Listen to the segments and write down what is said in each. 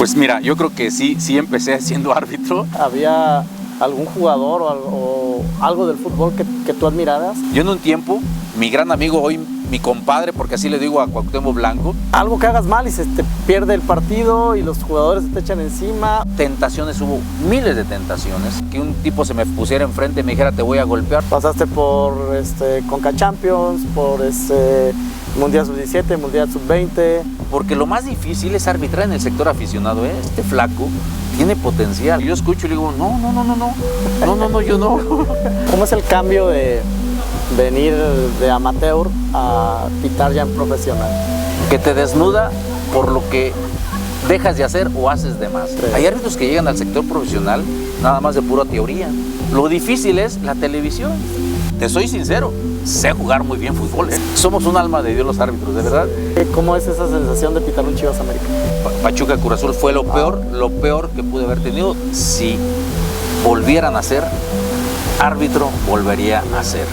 Pues mira, yo creo que sí empecé siendo árbitro. ¿Había algún jugador o algo del fútbol que tú admiraras? Yo en un tiempo, mi gran amigo, hoy mi compadre, porque así le digo a Cuauhtémoc Blanco. Algo que hagas mal y se te pierde el partido y los jugadores te echan encima. Tentaciones, hubo miles de tentaciones. Que un tipo se me pusiera enfrente y me dijera te voy a golpear. Pasaste por Conca Champions, por Mundial Sub-17, Mundial Sub-20. Porque lo más difícil es arbitrar en el sector aficionado. Este flaco tiene potencial. Yo escucho y le digo, no, yo no. ¿Cómo es el cambio de venir de amateur a pitar ya en profesional? Que te desnuda por lo que dejas de hacer o haces de más. Sí. Hay árbitros que llegan al sector profesional nada más de pura teoría. Lo difícil es la televisión. Te soy sincero, sé jugar muy bien fútbol. Somos un alma de Dios los árbitros, de verdad. ¿Cómo es esa sensación de pitar un Chivas América? Pachuca Cruz Azul fue lo peor que pude haber tenido. Si volvieran a ser árbitro, volvería a ser.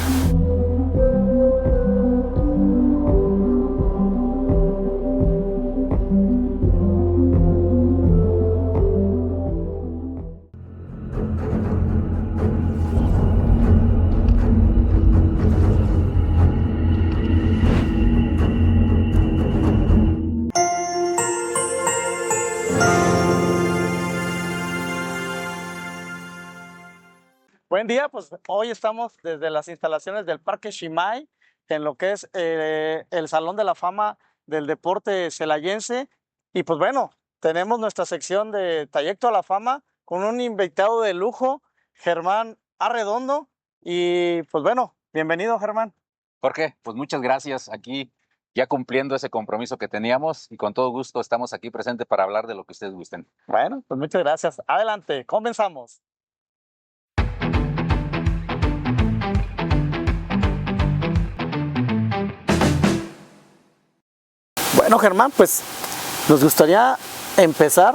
Buen día, pues hoy estamos desde las instalaciones del Parque Ximay, en lo que es el Salón de la Fama del Deporte Celayense. Y pues bueno, tenemos nuestra sección de Trayecto a la Fama con un invitado de lujo, Germán Arredondo. Y pues bueno, bienvenido, Germán. Jorge, pues muchas gracias. Aquí ya cumpliendo ese compromiso que teníamos y con todo gusto estamos aquí presentes para hablar de lo que ustedes gusten. Bueno, pues muchas gracias. Adelante, comenzamos. Bueno, Germán, pues nos gustaría empezar,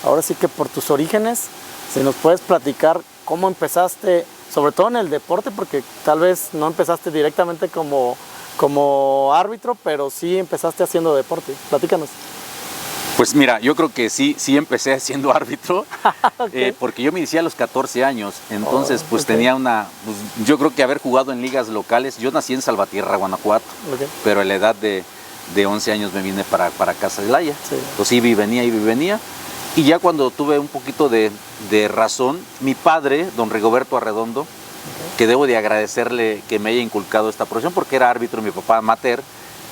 ahora sí que por tus orígenes, si nos puedes platicar cómo empezaste, sobre todo en el deporte, porque tal vez no empezaste directamente como árbitro, pero sí empezaste haciendo deporte. Platícanos. Pues mira, yo creo que sí empecé siendo árbitro, Okay. porque yo me inicié a los 14 años, entonces pues tenía yo creo que haber jugado en ligas locales. Yo nací en Salvatierra, Guanajuato, pero a la edad de 11 años me vine para Casa de Laya. Sí. Entonces iba y venía. Y ya cuando tuve un poquito de razón, mi padre, don Rigoberto Arredondo, que debo de agradecerle que me haya inculcado esta profesión, porque era árbitro, mi papá amateur,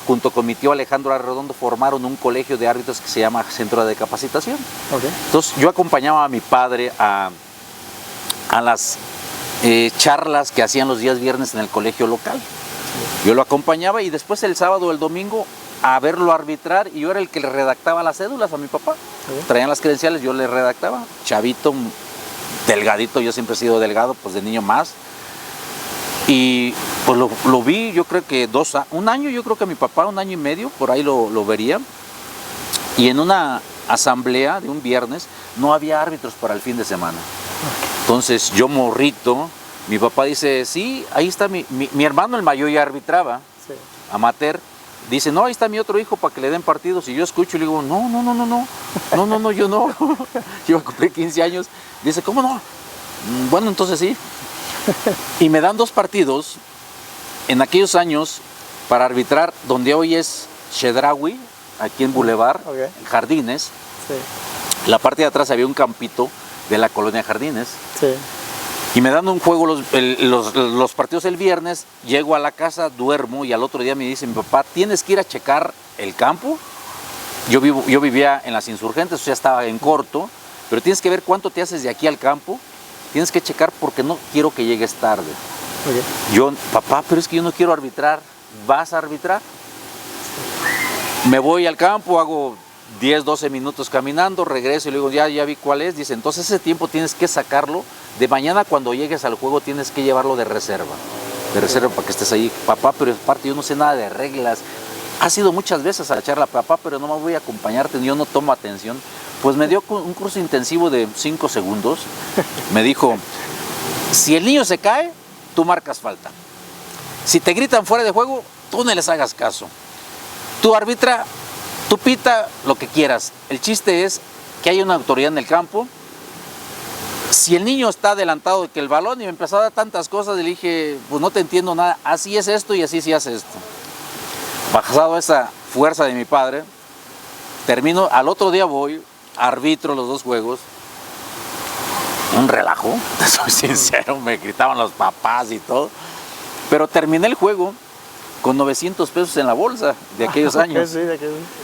junto con mi tío Alejandro Arredondo formaron un colegio de árbitros que se llama Centro de Capacitación. Entonces yo acompañaba a mi padre a las charlas que hacían los días viernes en el colegio local. Yo lo acompañaba y después el sábado o el domingo a verlo arbitrar, y yo era el que le redactaba las cédulas a mi papá. Traían las credenciales, yo le redactaba. Chavito, delgadito, yo siempre he sido delgado, pues de niño más. Y pues lo vi, yo creo que un año, yo creo que mi papá, 1 año y medio, por ahí lo vería. Y en una asamblea de un viernes no había árbitros para el fin de semana. Entonces yo morrito, mi papá dice, sí, ahí está mi hermano el mayor ya arbitraba, sí, amateur. Dice, no, ahí está mi otro hijo para que le den partidos. Y yo escucho y le digo, no, yo no. Yo cumplí 15 años. Dice, ¿cómo no? Bueno, entonces sí. Y me dan 2 partidos en aquellos años para arbitrar donde hoy es Chedraui, aquí en Boulevard, en Jardines. Sí. La parte de atrás había un campito de la colonia Jardines. Sí. Y me dan un juego los partidos el viernes, llego a la casa, duermo y al otro día me dice mi papá, tienes que ir a checar el campo. Yo vivía en las Insurgentes, o sea, estaba en corto, pero tienes que ver cuánto te haces de aquí al campo. Tienes que checar porque no quiero que llegues tarde. Yo, papá, pero es que yo no quiero arbitrar. ¿Vas a arbitrar? Me voy al campo, hago 10, 12 minutos caminando, regreso y le digo, ya vi cuál es. Dice, entonces ese tiempo tienes que sacarlo. De mañana cuando llegues al juego tienes que llevarlo de reserva. De reserva para que estés ahí. Papá, pero aparte yo no sé nada de reglas. Has ido muchas veces a la charla, papá, pero no me voy a acompañarte, yo no tomo atención. Pues me dio un curso intensivo de 5 segundos. Me dijo, si el niño se cae, tú marcas falta. Si te gritan fuera de juego, tú no les hagas caso. Tú arbitra, tú pita lo que quieras. El chiste es que hay una autoridad en el campo. Si el niño está adelantado de que el balón, y me empezó a dar tantas cosas, y le dije, pues no te entiendo nada, así es esto y así se hace esto. Basado esa fuerza de mi padre, termino, al otro día voy, arbitro los 2 juegos, un relajo, te soy sincero, me gritaban los papás y todo, pero terminé el juego con 900 pesos en la bolsa de aquellos años. Sí,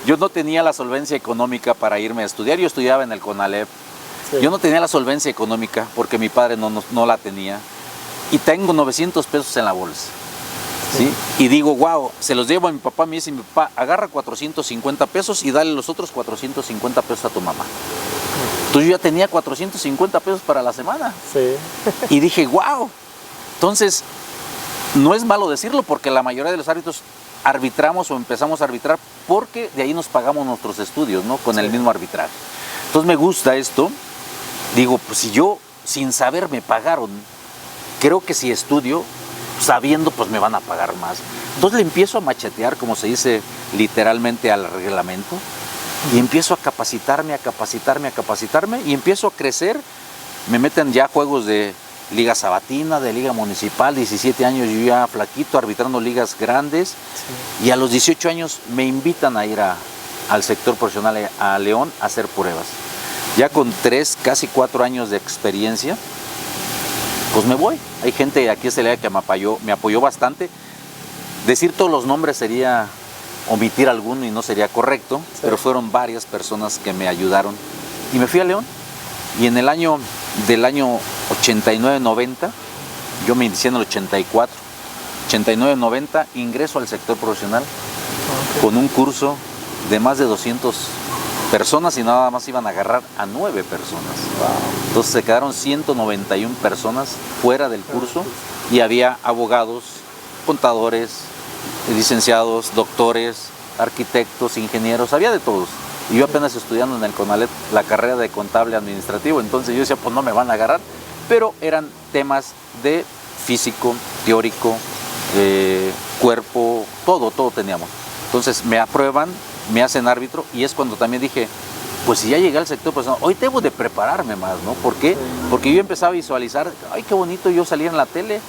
Yo no tenía la solvencia económica para irme a estudiar, yo estudiaba en el CONALEP. Sí. Yo no tenía la solvencia económica porque mi padre no la tenía, y tengo 900 pesos en la bolsa. ¿Sí? Y digo, wow, se los llevo a mi papá. Me dice mi papá, agarra 450 pesos y dale los otros 450 pesos a tu mamá. Entonces yo ya tenía 450 pesos para la semana. Sí. Y dije, wow. Entonces, no es malo decirlo, porque la mayoría de los árbitros arbitramos o empezamos a arbitrar porque de ahí nos pagamos nuestros estudios, ¿no? Con el mismo arbitraje. Entonces me gusta esto. Digo, pues si yo sin saber me pagaron, creo que si estudio sabiendo, pues me van a pagar más. Entonces le empiezo a machetear, como se dice literalmente, al reglamento, y empiezo a capacitarme y empiezo a crecer. Me meten ya juegos de liga sabatina, de liga municipal, 17 años yo ya flaquito, arbitrando ligas grandes, y a los 18 años me invitan a ir al sector profesional a León a hacer pruebas. Ya con 3, casi 4 años de experiencia, pues me voy. Hay gente aquí en Celaya que me apoyó bastante. Decir todos los nombres sería omitir alguno y no sería correcto, pero fueron varias personas que me ayudaron. Y me fui a León. Y en el año 89-90, yo me inicié en el 84, 89-90, ingreso al sector profesional con un curso de más de 200 personas, y nada más iban a agarrar a 9 personas. Entonces se quedaron 191 personas fuera del curso, y había abogados, contadores, licenciados, doctores, arquitectos, ingenieros, había de todos. Y yo apenas estudiando en el CONALEP la carrera de contable administrativo, entonces yo decía, pues no me van a agarrar, pero eran temas de físico, teórico, cuerpo, todo teníamos. Entonces me aprueban, me hacen árbitro, y es cuando también dije, pues si ya llegué al sector personal, hoy debo de prepararme más, ¿no? ¿Por qué? Porque yo empezaba a visualizar, ay, qué bonito yo salía en la tele,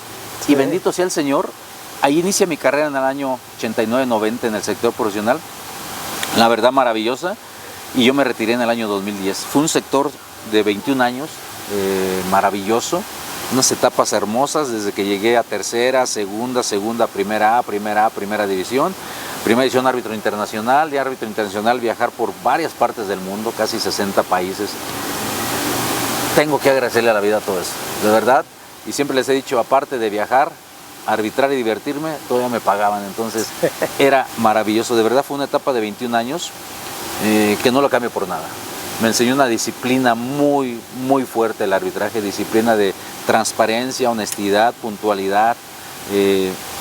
y bendito sea el Señor. Ahí inicia mi carrera en el año 89-90 en el sector profesional, la verdad maravillosa, y yo me retiré en el año 2010. Fue un sector de 21 años, maravilloso, unas etapas hermosas desde que llegué a tercera, segunda, primera división. Primera división árbitro internacional, de árbitro internacional viajar por varias partes del mundo, casi 60 países. Tengo que agradecerle a la vida todo eso, de verdad, y siempre les he dicho, aparte de viajar, arbitrar y divertirme, todavía me pagaban, entonces era maravilloso. De verdad fue una etapa de 21 años que no lo cambio por nada. Me enseñó una disciplina muy fuerte el arbitraje, disciplina de transparencia, honestidad, puntualidad,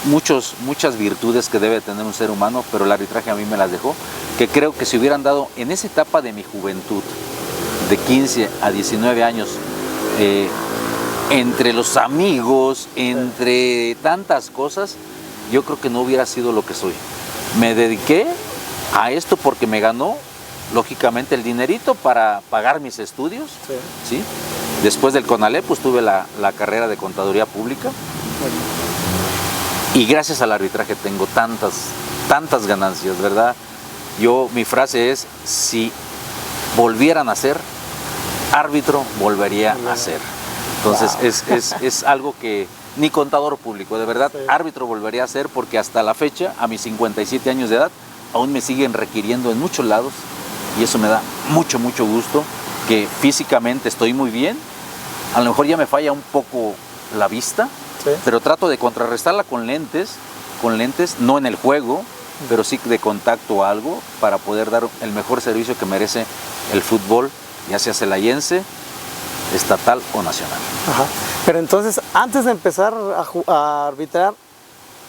muchas virtudes que debe tener un ser humano, pero el arbitraje a mí me las dejó, que creo que si hubieran dado en esa etapa de mi juventud, de 15 a 19 años, entre los amigos, entre tantas cosas, yo creo que no hubiera sido lo que soy. Me dediqué a esto porque me ganó, lógicamente, el dinerito para pagar mis estudios, ¿sí? Después del CONALEP, pues tuve la carrera de contaduría pública, y gracias al arbitraje tengo tantas ganancias, ¿verdad? Mi frase es, si volvieran a ser árbitro, volvería a ser. Entonces es algo que ni contador público, de verdad, árbitro volvería a ser, porque hasta la fecha, a mis 57 años de edad, aún me siguen requiriendo en muchos lados, y eso me da mucho gusto, que físicamente estoy muy bien. A lo mejor ya me falla un poco la vista, pero trato de contrarrestarla con lentes, no en el juego, pero sí de contacto o algo, para poder dar el mejor servicio que merece el fútbol, ya sea celayense, estatal o nacional. Ajá. Pero entonces, antes de empezar a arbitrar,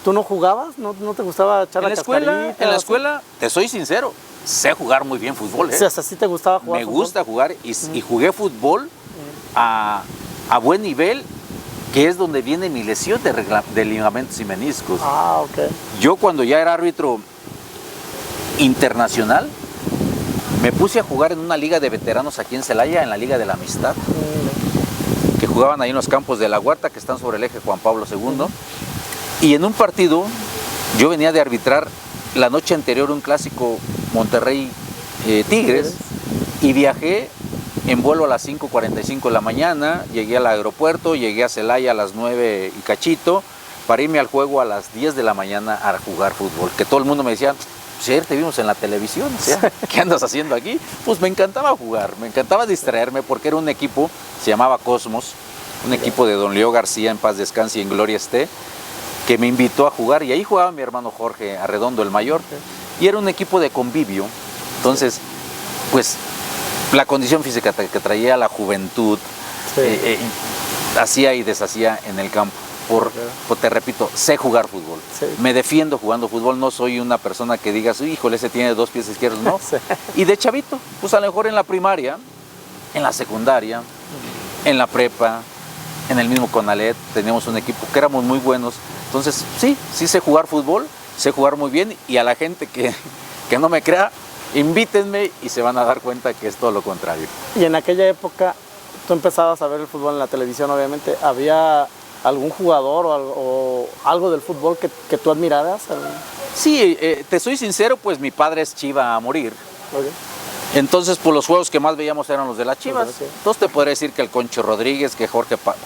¿tú no jugabas? ¿No te gustaba echar la cascarita? En la escuela, te soy sincero, sé jugar muy bien fútbol. Sí, hasta sí te gustaba jugar fútbol. Me gusta jugar, y jugué fútbol a buen nivel, que es donde viene mi lesión de ligamentos y meniscos. Ok. Yo, cuando ya era árbitro internacional, me puse a jugar en una liga de veteranos aquí en Celaya, en la Liga de la Amistad, que jugaban ahí en los campos de la Huerta, que están sobre el eje Juan Pablo II. Y en un partido, yo venía de arbitrar la noche anterior un clásico Monterrey-Tigres, y viajé en vuelo a las 5:45 de la mañana, llegué al aeropuerto, llegué a Celaya a las 9 y cachito, para irme al juego a las 10 de la mañana a jugar fútbol, que todo el mundo me decía, pues ayer te vimos en la televisión, o sea, ¿qué andas haciendo aquí? Pues me encantaba jugar, me encantaba distraerme, porque era un equipo, se llamaba Cosmos, un equipo de don Leo García, en paz descanse y en gloria esté, que me invitó a jugar, y ahí jugaba mi hermano Jorge Arredondo, el mayor, y era un equipo de convivio. Entonces, pues, la condición física que traía, la juventud, hacía y deshacía en el campo. Te repito, sé jugar fútbol. Sí. Me defiendo jugando fútbol, no soy una persona que digas, híjole, ese tiene 2 pies izquierdos, no. Sí. Y de chavito, pues a lo mejor en la primaria, en la secundaria, en la prepa, en el mismo Conalet, teníamos un equipo que éramos muy buenos. Entonces, sí sé jugar fútbol, sé jugar muy bien, y a la gente que no me crea, invítenme y se van a dar cuenta que es todo lo contrario. Y en aquella época, tú empezabas a ver el fútbol en la televisión, obviamente, ¿había algún jugador o algo del fútbol que tú admiraras? Sí, te soy sincero, pues mi padre es Chiva a morir. Okay. Entonces, pues los juegos que más veíamos eran los de las Chivas. Okay. Entonces te podría decir que el Concho Rodríguez, que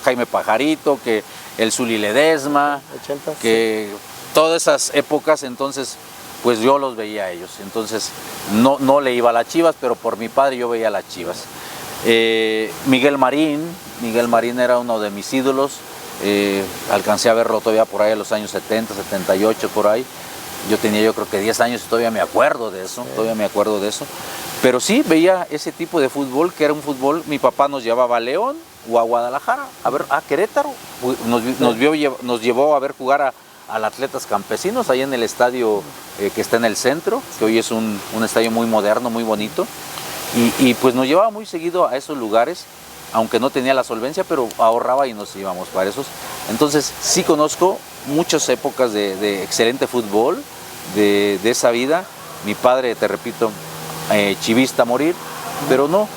Jaime Pajarito, que el Zuli Ledesma, 80, que todas esas épocas, entonces, pues yo los veía a ellos. Entonces, no le iba a las Chivas, pero por mi padre yo veía a las Chivas. Miguel Marín era uno de mis ídolos. Alcancé a verlo todavía por ahí en los años 70, 78, por ahí. Yo tenía, yo creo que 10 años y todavía me acuerdo de eso, Pero sí, veía ese tipo de fútbol, que era un fútbol. Mi papá nos llevaba a León o a Guadalajara, a Querétaro. Nos llevó a ver jugar al Atletas Campesinos, ahí en el estadio que está en el centro, que hoy es un estadio muy moderno, muy bonito. Y pues nos llevaba muy seguido a esos lugares, aunque no tenía la solvencia, pero ahorraba y nos íbamos para esos. Entonces sí conozco muchas épocas de excelente fútbol, de esa vida. Mi padre, te repito, chivista a morir, pero no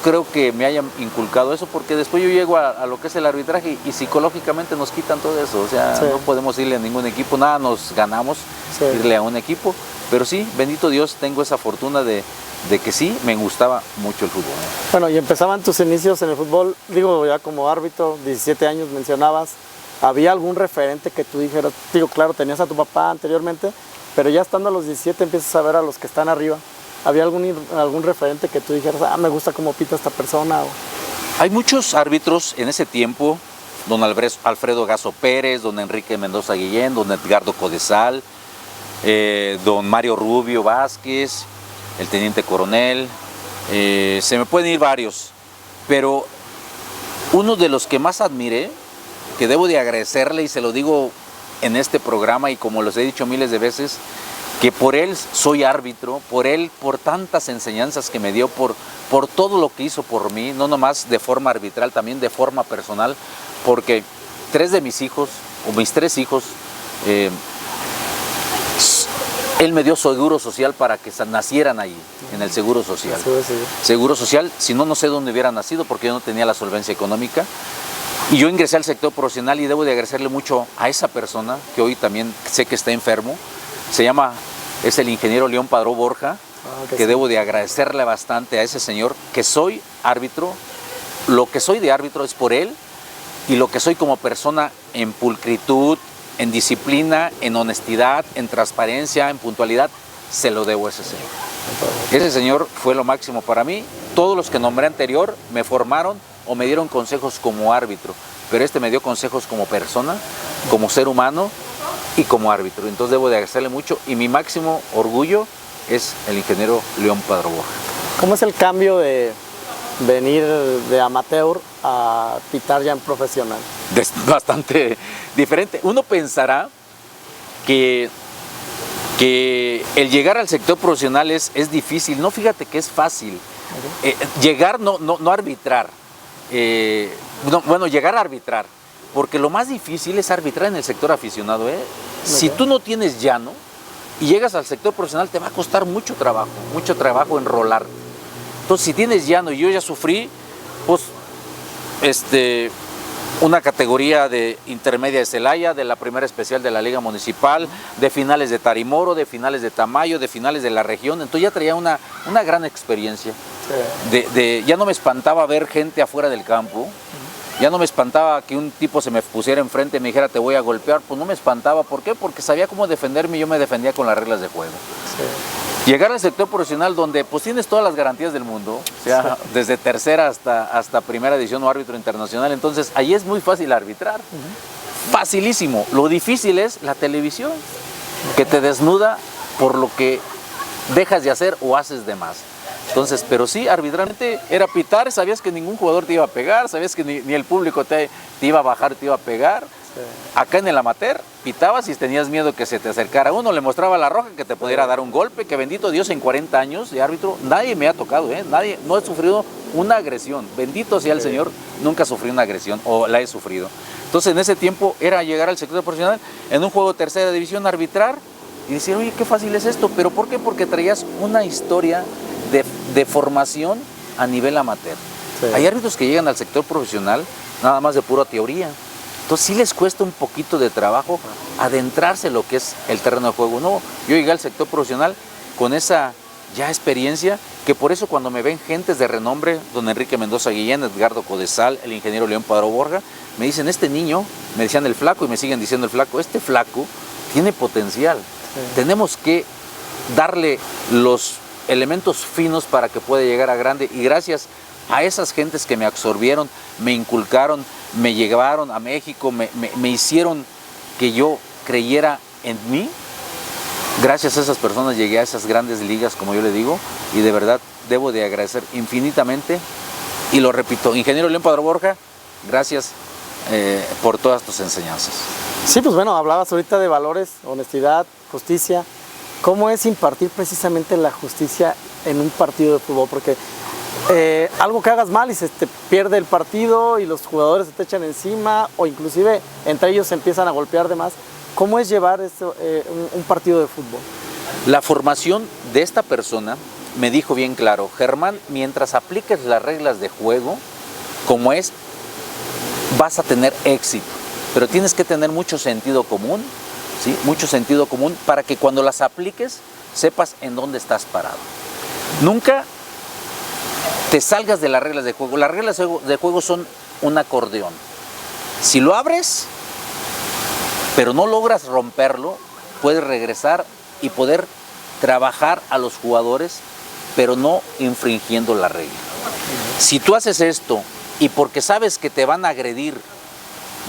creo que me hayan inculcado eso, porque después yo llego a lo que es el arbitraje y psicológicamente nos quitan todo eso. O sea, sí, no podemos irle a ningún equipo, nada nos ganamos irle a un equipo, pero sí, bendito Dios, tengo esa fortuna de que sí, me gustaba mucho el fútbol. Bueno, y empezaban tus inicios en el fútbol, digo, ya como árbitro, 17 años mencionabas, ¿había algún referente que tú dijeras? Digo, claro, tenías a tu papá anteriormente, pero ya estando a los 17 empiezas a ver a los que están arriba. ¿Había algún referente que tú dijeras, me gusta cómo pita esta persona? Hay muchos árbitros en ese tiempo, don Alfredo Gaso Pérez, don Enrique Mendoza Guillén, don Edgardo Codesal, don Mario Rubio Vázquez, el teniente coronel, se me pueden ir varios, pero uno de los que más admiré, que debo de agradecerle, y se lo digo en este programa y como los he dicho miles de veces, que por él soy árbitro, por tantas enseñanzas que me dio, por todo lo que hizo por mí, no nomás de forma arbitral, también de forma personal, porque 3 de mis hijos, o mis 3 hijos, él me dio seguro social para que nacieran ahí, en el Seguro Social. Sí. Seguro Social, si no, no sé dónde hubiera nacido, porque yo no tenía la solvencia económica. Y yo ingresé al sector profesional y debo de agradecerle mucho a esa persona, que hoy también sé que está enfermo. Es el ingeniero León Padró Borja, que debo de agradecerle bastante a ese señor, que soy árbitro. Lo que soy de árbitro es por él, y lo que soy como persona en pulcritud, en disciplina, en honestidad, en transparencia, en puntualidad, se lo debo a ese señor. Ese señor fue lo máximo para mí. Todos los que nombré anterior me formaron o me dieron consejos como árbitro, pero este me dio consejos como persona, como ser humano y como árbitro. Entonces debo de agradecerle mucho, y mi máximo orgullo es el ingeniero León Padró Borja. ¿Cómo es el cambio de venir de amateur a pitar ya en profesional? Bastante diferente. Uno pensará que el llegar al sector profesional es difícil. No, fíjate que es fácil. Okay. Llegar, no arbitrar. Llegar a arbitrar. Porque lo más difícil es arbitrar en el sector aficionado. Okay. Si tú no tienes llano y llegas al sector profesional, te va a costar mucho trabajo enrolarte. Entonces, si tienes llano y yo ya sufrí, pues, una categoría de intermedia de Celaya, de la primera especial de la Liga Municipal, de finales de Tarimoro, de finales de Tamayo, de finales de la región. Entonces ya traía una gran experiencia. Sí. Ya no me espantaba ver gente afuera del campo, ya no me espantaba que un tipo se me pusiera enfrente y me dijera te voy a golpear, pues no me espantaba. ¿Por qué? Porque sabía cómo defenderme y yo me defendía con las reglas de juego. Sí. Llegar al sector profesional donde pues tienes todas las garantías del mundo, o sea, sí, desde tercera hasta primera división o árbitro internacional, entonces ahí es muy fácil arbitrar, facilísimo. Lo difícil es la televisión, que te desnuda por lo que dejas de hacer o haces de más. Entonces, pero sí, arbitralmente era pitar, sabías que ningún jugador te iba a pegar, sabías que ni el público te iba a bajar, te iba a pegar. Sí. Acá en el amateur, pitabas y tenías miedo que se te acercara uno, le mostraba la roja, que te pudiera dar un golpe, que bendito Dios, en 40 años de árbitro, nadie me ha tocado, nadie, no he sufrido una agresión, bendito sea el Señor, nunca sufrí una agresión, o la he sufrido. Entonces, en ese tiempo era llegar al sector profesional, en un juego de tercera división, arbitrar, y decir, oye, qué fácil es esto, pero ¿por qué? Porque traías una historia de formación a nivel amateur. Sí. Hay árbitros que llegan al sector profesional nada más de pura teoría. Entonces sí les cuesta un poquito de trabajo adentrarse en lo que es el terreno de juego. No, yo llegué al sector profesional con esa ya experiencia, que por eso cuando me ven gentes de renombre, don Enrique Mendoza Guillén, Edgardo Codesal, el ingeniero León Padró Borja, me dicen, este niño, me decían el flaco y me siguen diciendo el flaco, este flaco tiene potencial. Sí. Tenemos que darle los elementos finos para que pueda llegar a grande, y gracias a esas gentes que me absorbieron, me inculcaron, me llevaron a México, me hicieron que yo creyera en mí, gracias a esas personas llegué a esas grandes ligas, como yo le digo, y de verdad debo de agradecer infinitamente, y lo repito, ingeniero León Padró Borja, gracias por todas tus enseñanzas. Sí, pues bueno, hablabas ahorita de valores, honestidad, justicia. ¿Cómo es impartir precisamente la justicia en un partido de fútbol? Porque algo que hagas mal y se te pierde el partido y los jugadores se te echan encima, o inclusive entre ellos se empiezan a golpear de más. ¿Cómo es llevar esto, un partido de fútbol? La formación de esta persona me dijo bien claro, Germán, mientras apliques las reglas de juego, como es, vas a tener éxito, pero tienes que tener mucho sentido común, ¿sí? Mucho sentido común para que cuando las apliques sepas en dónde estás parado. Nunca te salgas de las reglas de juego. Las reglas de juego son un acordeón. Si lo abres, pero no logras romperlo, puedes regresar y poder trabajar a los jugadores, pero no infringiendo la regla. Si tú haces esto y porque sabes que te van a agredir,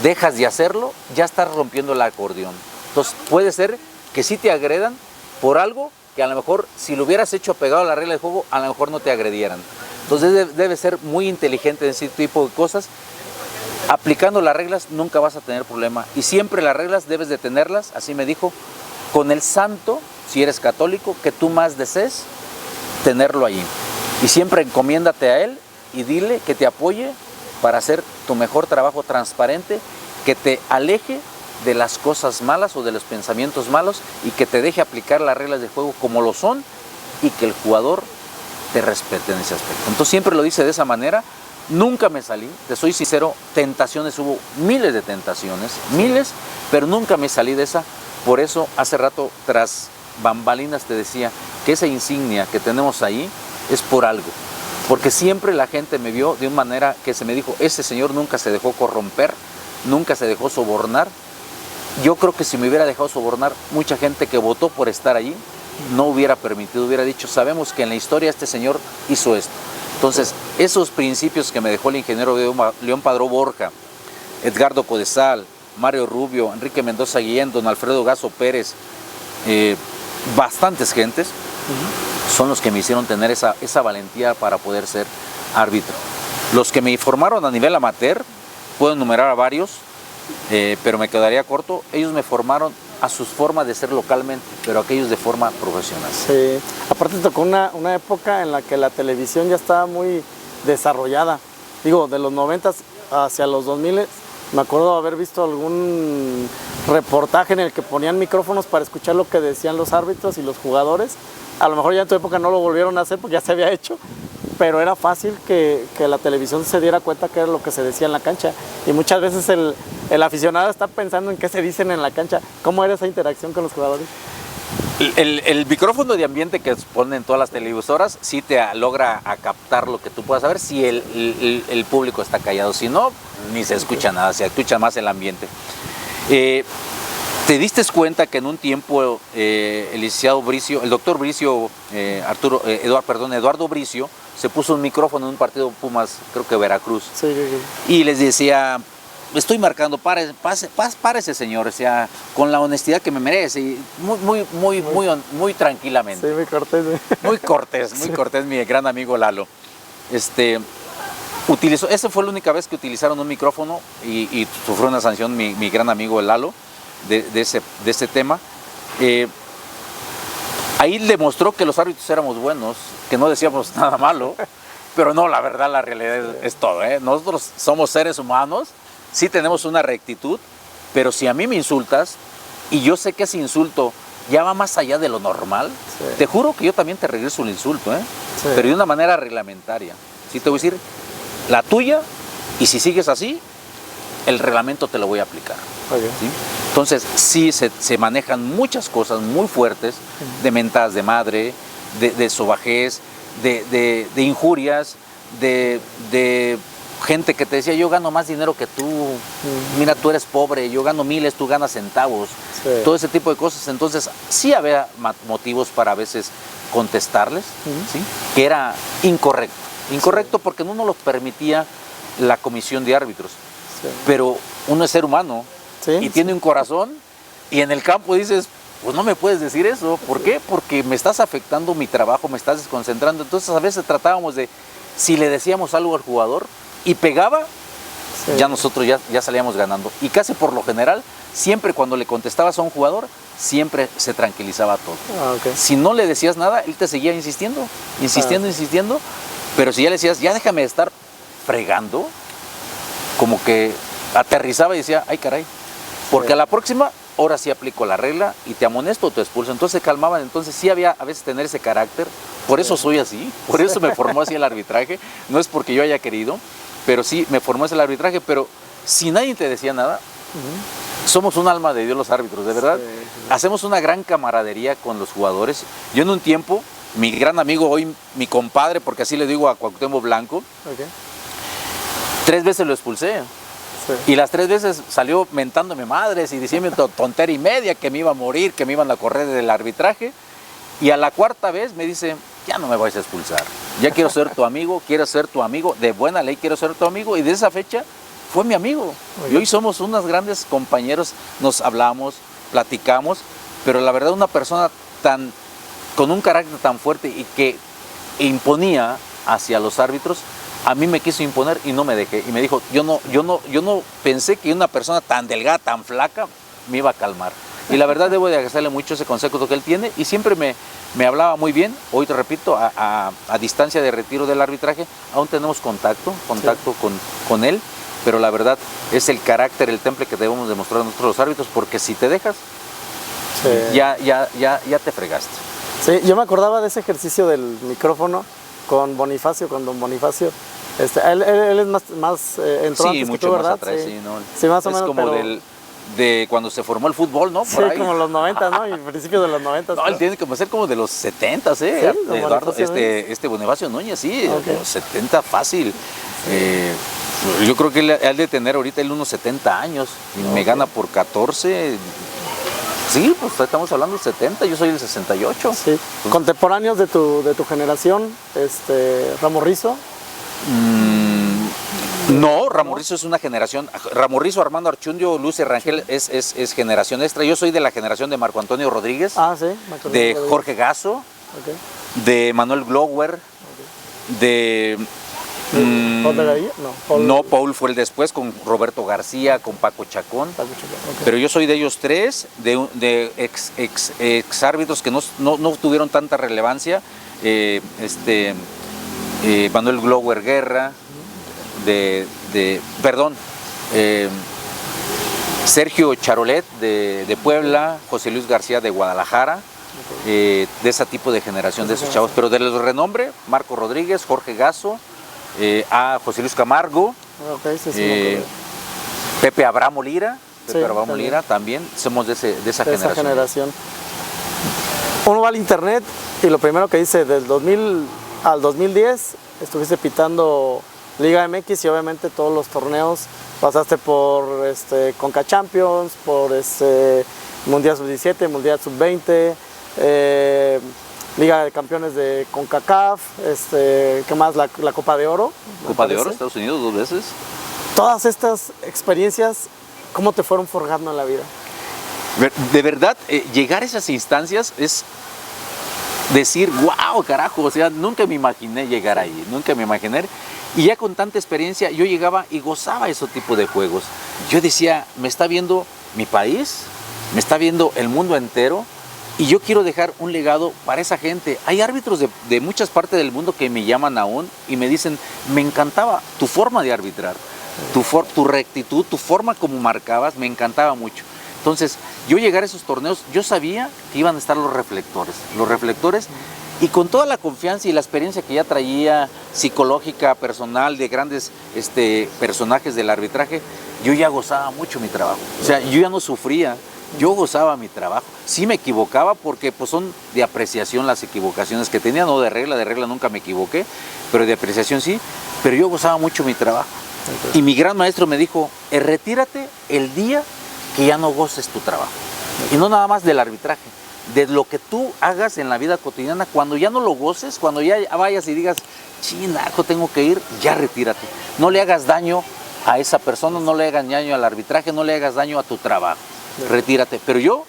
dejas de hacerlo, ya estás rompiendo el acordeón. Entonces puede ser que sí te agredan por algo que a lo mejor si lo hubieras hecho pegado a la regla de juego, a lo mejor no te agredieran. Entonces debe ser muy inteligente en ese tipo de cosas. Aplicando las reglas nunca vas a tener problema, y siempre las reglas debes de tenerlas, así me dijo, con el santo, si eres católico, que tú más desees tenerlo allí. Y siempre encomiéndate a él y dile que te apoye para hacer tu mejor trabajo transparente, que te aleje de las cosas malas o de los pensamientos malos, y que te deje aplicar las reglas de juego como lo son, y que el jugador te respete en ese aspecto. Entonces siempre lo dice de esa manera. Nunca me salí, te soy sincero, tentaciones, hubo miles de tentaciones, miles, pero nunca me salí de esa. Por eso hace rato tras bambalinas te decía que esa insignia que tenemos ahí es por algo, porque siempre la gente me vio de una manera que se me dijo, ese señor nunca se dejó corromper, nunca se dejó sobornar. Yo creo que si me hubiera dejado sobornar, mucha gente que votó por estar allí no hubiera permitido, hubiera dicho, sabemos que en la historia este señor hizo esto. Entonces, esos principios que me dejó el ingeniero León Padró Borja, Edgardo Codesal, Mario Rubio, Enrique Mendoza Guillén, don Alfredo Gazo Pérez, bastantes gentes, son los que me hicieron tener esa valentía para poder ser árbitro. Los que me formaron a nivel amateur, puedo enumerar a varios, pero me quedaría corto. Ellos me formaron a sus formas de ser localmente, pero aquellos de forma profesional. Sí, aparte tocó una época en la que la televisión ya estaba muy desarrollada. Digo, de los 90 hacia los 2000, me acuerdo haber visto algún reportaje en el que ponían micrófonos para escuchar lo que decían los árbitros y los jugadores. A lo mejor ya en tu época no lo volvieron a hacer porque ya se había hecho, pero era fácil que la televisión se diera cuenta que era lo que se decía en la cancha. Y muchas veces el aficionado está pensando en qué se dicen en la cancha. ¿Cómo era esa interacción con los jugadores? El micrófono de ambiente que ponen en todas las televisoras sí te logra a captar lo que tú puedas saber si el público está callado. Si no, ni se escucha nada, se escucha más el ambiente. ¿Te diste cuenta que en un tiempo el licenciado Bricio, el doctor Bricio, Eduardo Bricio, se puso un micrófono en un partido Pumas, creo que Veracruz, y les decía, estoy marcando, párese señor, o sea, con la honestidad que me merece, y muy tranquilamente. Sí, muy cortés. Muy cortés, mi gran amigo Lalo. Esa fue la única vez que utilizaron un micrófono y sufrió una sanción mi gran amigo Lalo de ese tema. Ahí demostró que los árbitros éramos buenos, que no decíamos nada malo, pero no, la verdad, la realidad es todo, ¿eh? Nosotros somos seres humanos, sí tenemos una rectitud, pero si a mí me insultas, y yo sé que ese insulto ya va más allá de lo normal, te juro que yo también te regreso el insulto, ¿eh? Pero de una manera reglamentaria. Sí te voy a decir, la tuya, y si sigues así, el reglamento te lo voy a aplicar. ¿Sí? Entonces, sí se manejan muchas cosas muy fuertes, de mentadas de madre, de sobajez, de injurias, de gente que te decía, yo gano más dinero que tú, mira, tú eres pobre, yo gano miles, tú ganas centavos, todo ese tipo de cosas. Entonces, sí había motivos para a veces contestarles, ¿sí? Que era incorrecto porque no nos lo permitía la comisión de árbitros, pero uno es ser humano y tiene un corazón, y en el campo dices, pues no me puedes decir eso. ¿Por qué? Porque me estás afectando mi trabajo, me estás desconcentrando. Entonces a veces tratábamos de, si le decíamos algo al jugador y pegaba, ya nosotros ya salíamos ganando. Y casi por lo general, siempre cuando le contestabas a un jugador, siempre se tranquilizaba todo. Si no le decías nada, él te seguía insistiendo, pero si ya le decías, ya déjame de estar fregando, como que aterrizaba y decía, ay caray, porque a la próxima, ahora sí aplico la regla y te amonesto o te expulso. Entonces se calmaban. Entonces sí había a veces tener ese carácter. Por eso soy así, por eso me formó así el arbitraje. No es porque yo haya querido, pero sí me formó ese el arbitraje. Pero si nadie te decía nada, somos un alma de Dios los árbitros, de verdad. Hacemos una gran camaradería con los jugadores. Yo en un tiempo, mi gran amigo, hoy mi compadre, porque así le digo a Cuauhtémoc Blanco, 3 veces lo expulsé. Y las 3 veces salió mentándome madres y diciendo tontería y media, que me iba a morir, que me iban a correr del arbitraje. Y a la 4ª vez me dice, ya no me vais a expulsar, ya quiero ser tu amigo, de buena ley quiero ser tu amigo. Y de esa fecha fue mi amigo. Y hoy somos unos grandes compañeros, nos hablamos, platicamos, pero la verdad una persona con un carácter tan fuerte y que imponía hacia los árbitros, a mí me quiso imponer y no me dejé. Y me dijo, yo no pensé que una persona tan delgada, tan flaca, me iba a calmar. Y la verdad debo de agradecerle mucho ese consejo que él tiene, y siempre me hablaba muy bien. Hoy te repito, a distancia de retiro del arbitraje, aún tenemos contacto con él, pero la verdad es el carácter, el temple que debemos demostrar nosotros los árbitros, porque si te dejas, ya te fregaste. Sí, yo me acordaba de ese ejercicio del micrófono con Bonifacio, con don Bonifacio. Él es más entró antes mucho que tú, ¿verdad? Más atrás, sí, ¿no? Sí, más o es menos, como pero... de cuando se formó el fútbol, ¿no? Por ahí. Como los 90, ¿no? Y principios de los 90. No, él tiene que ser como de los 70, ¿Sí? Eduardo, Bonifacio Núñez, sí, de los 70 fácil. Yo creo que él de tener ahorita unos 70 años, y me gana por 14. Sí, pues estamos hablando de 70, yo soy del 68. Sí. ¿Contemporáneos de tu generación, Ramos Rizo? No, Ramos Rizo es una generación. Ramos Rizo, Armando Archundio, Luce Rangel es generación extra. Yo soy de la generación de Marco Antonio Rodríguez, de Jorge Gasso, de Manuel Glower, de... Paul fue el después, con Roberto García, con Paco Chacón. Pero yo soy de ellos 3, de ex árbitros que no tuvieron tanta relevancia. Manuel Glower Guerra, Sergio Charolet de Puebla, José Luis García de Guadalajara, de ese tipo de generación, de esos chavos. Pero de los renombre, Marco Rodríguez, Jorge Gasso, a José Luis Camargo, Pepe Abramo Lira, también somos de esa generación. Uno va al internet y lo primero que dice, del 2000 al 2010 estuviste pitando Liga MX y obviamente todos los torneos, pasaste por Conca Champions, por Mundial Sub-17, Mundial Sub-20, Liga de Campeones de CONCACAF, ¿qué más? La Copa de Oro. Copa de Oro, Estados Unidos 2 veces. Todas estas experiencias, ¿cómo te fueron forjando en la vida? De verdad, llegar a esas instancias es decir, wow, carajo, o sea, nunca me imaginé llegar ahí, nunca me imaginé. Y ya con tanta experiencia, yo llegaba y gozaba ese tipo de juegos. Yo decía, me está viendo mi país, me está viendo el mundo entero, y yo quiero dejar un legado para esa gente. Hay árbitros de muchas partes del mundo que me llaman aún y me dicen, me encantaba tu forma de arbitrar, tu rectitud, tu forma como marcabas, me encantaba mucho. Entonces, yo llegar a esos torneos, yo sabía que iban a estar los reflectores, y con toda la confianza y la experiencia que ya traía, psicológica, personal, de grandes personajes del arbitraje, yo ya gozaba mucho mi trabajo. O sea, yo ya no sufría, yo gozaba mi trabajo. Sí me equivocaba porque pues son de apreciación las equivocaciones que tenía, no de regla nunca me equivoqué, pero de apreciación sí, pero yo gozaba mucho mi trabajo. Okay. Y mi gran maestro me dijo, retírate el día que ya no goces tu trabajo. Y no nada más del arbitraje, de lo que tú hagas en la vida cotidiana, cuando ya no lo goces, cuando ya vayas y digas, chinaco, tengo que ir, ya retírate. No le hagas daño a esa persona, no le hagas daño al arbitraje, no le hagas daño a tu trabajo. Retírate. Pero yo